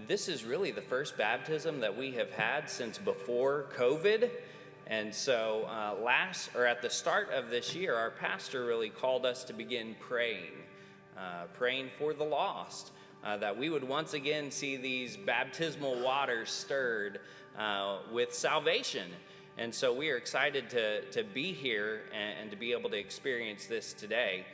this is really the first baptism that we have had since before COVID. And so at the start of this year, our pastor really called us to begin praying for the lost, that we would once again see these baptismal waters stirred with salvation. And so we are excited to be here and to be able to experience this today.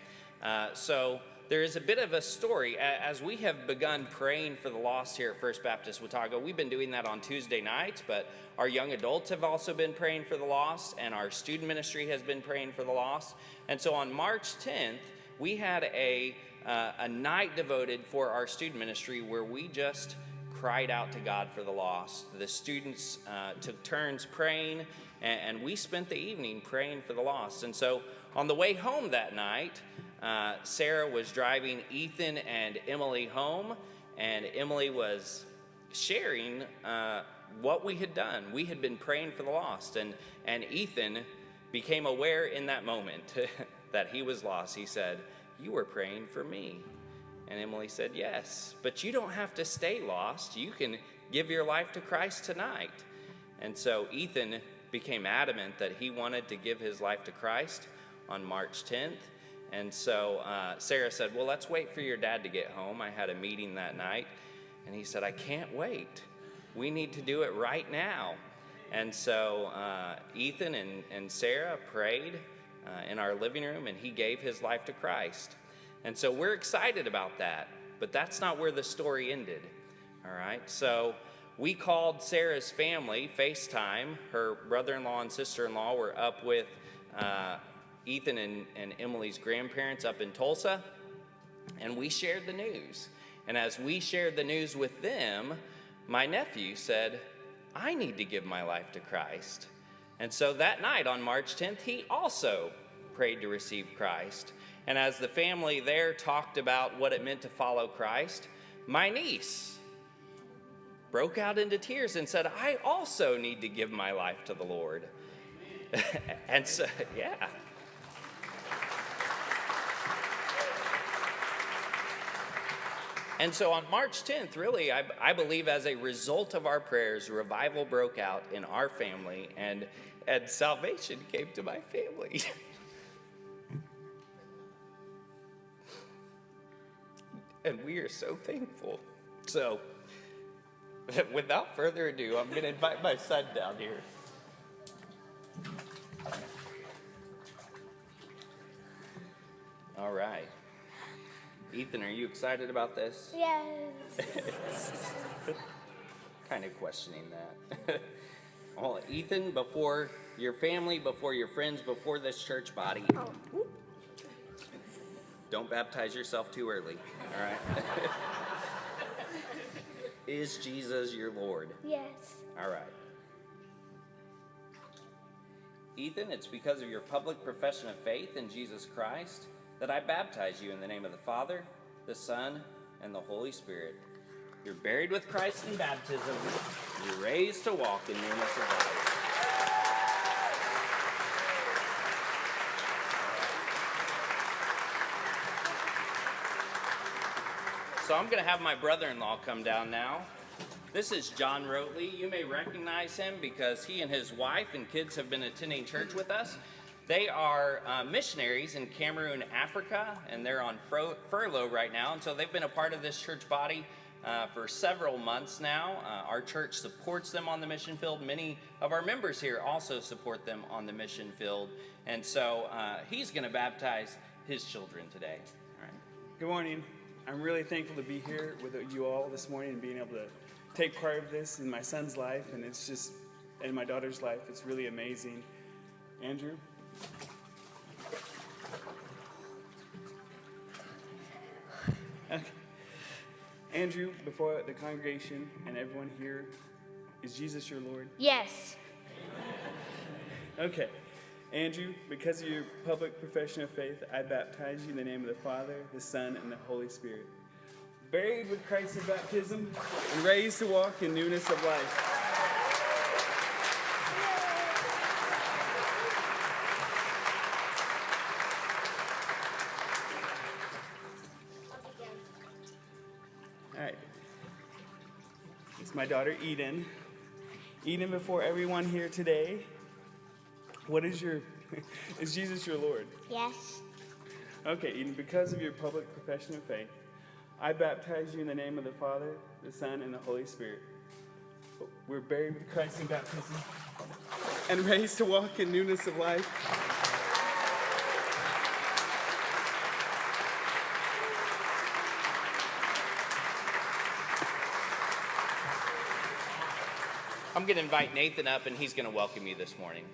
So there is a bit of a story. As we have begun praying for the lost here at First Baptist Watauga, we've been doing that on Tuesday nights, but our young adults have also been praying for the lost, and our student ministry has been praying for the lost. And so on March 10th, we had a night devoted for our student ministry where we just cried out to God for the lost. The students took turns praying, and we spent the evening praying for the lost. And so on the way home that night, Sarah was driving Ethan and Emily home, and Emily was sharing what we had done. We had been praying for the lost, and Ethan became aware in that moment that he was lost. He said, "You were praying for me." And Emily said, "Yes, but you don't have to stay lost. You can give your life to Christ tonight." And so Ethan became adamant that he wanted to give his life to Christ on March 10th. And so Sarah said, "Well, let's wait for your dad to get home. I had a meeting that night." And he said, "I can't wait. We need to do it right now." And so Ethan and Sarah prayed in our living room, and he gave his life to Christ. And so we're excited about that, but that's not where the story ended. All right, so we called Sarah's family FaceTime. Her brother-in-law and sister-in-law were up with Ethan and Emily's grandparents up in Tulsa, and we shared the news. And as we shared the news with them, my nephew said, "I need to give my life to Christ." And so that night on March 10th, he also prayed to receive Christ. And as the family there talked about what it meant to follow Christ, my niece broke out into tears and said, "I also need to give my life to the Lord." And so, yeah. And so on March 10th, really, I believe as a result of our prayers, revival broke out in our family, and salvation came to my family. And we are so thankful. So, without further ado, I'm going to invite my son down here. All right. Ethan, are you excited about this? Yes. Kind of questioning that. Well, Ethan, before your family, before your friends, before this church body, don't baptize yourself too early, all right? Is Jesus your Lord? Yes. All right. Ethan, it's because of your public profession of faith in Jesus Christ that I baptize you in the name of the Father, the Son, and the Holy Spirit. You're buried with Christ in baptism. You're raised to walk in newness of life. So I'm going to have my brother-in-law come down now. This is John Roettele. You may recognize him because he and his wife and kids have been attending church with us. They are missionaries in Cameroon, Africa, and they're on furlough right now. And so they've been a part of this church body for several months now. Our church supports them on the mission field. Many of our members here also support them on the mission field. And so he's going to baptize his children today. All right. Good morning. I'm really thankful to be here with you all this morning and being able to take part of this in my son's life, and it's just in my daughter's life. It's really amazing. Andrew? Okay. Andrew, before the congregation and everyone here, is Jesus your Lord? Yes. Okay. Andrew, because of your public profession of faith, I baptize you in the name of the Father, the Son, and the Holy Spirit. Buried with Christ in baptism and raised to walk in newness of life. All right. is my daughter Eden. Eden, before everyone here today, is Jesus your Lord? Yes. Okay, Eden, because of your public profession of faith, I baptize you in the name of the Father, the Son, and the Holy Spirit. We're buried with Christ in baptism and raised to walk in newness of life. I'm going to invite Nathan up, and he's going to welcome you this morning.